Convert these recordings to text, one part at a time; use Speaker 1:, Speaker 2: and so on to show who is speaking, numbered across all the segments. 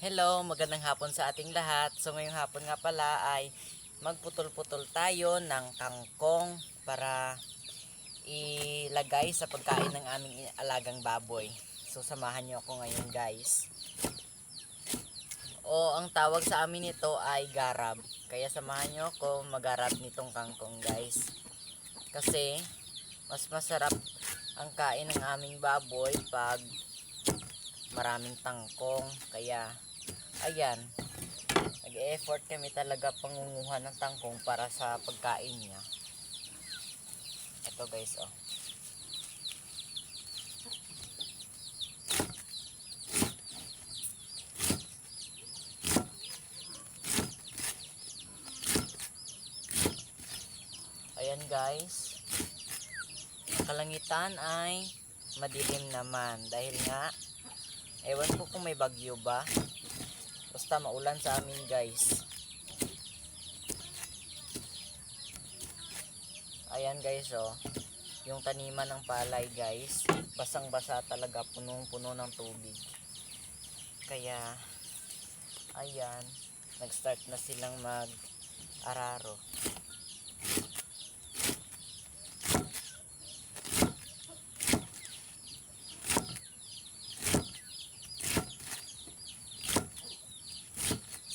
Speaker 1: Hello, magandang hapon sa ating lahat. So ngayong hapon nga pala ay magputol-putol tayo ng kangkong para ilagay sa pagkain ng aming alagang baboy. So samahan nyo ako ngayon guys. Ang tawag sa amin nito ay garab. Kaya samahan nyo ako magarab nitong kangkong guys. Kasi mas masarap ang kain ng aming baboy pag maraming tangkong. Kaya ayan, nag-e-effort kami talaga pangunguha ng tangkong para sa pagkain niya. Ito guys, oh. Ayan guys. Ang kalangitan ay madilim naman dahil nga ewan ko kung may bagyo ba. Basta maulan sa amin guys. Ayan guys, oh. Yung taniman ng palay guys, basang-basa talaga, punong-puno ng tubig. Kaya ayan, nag-start na silang mag-araro.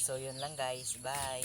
Speaker 1: So yun lang guys, bye.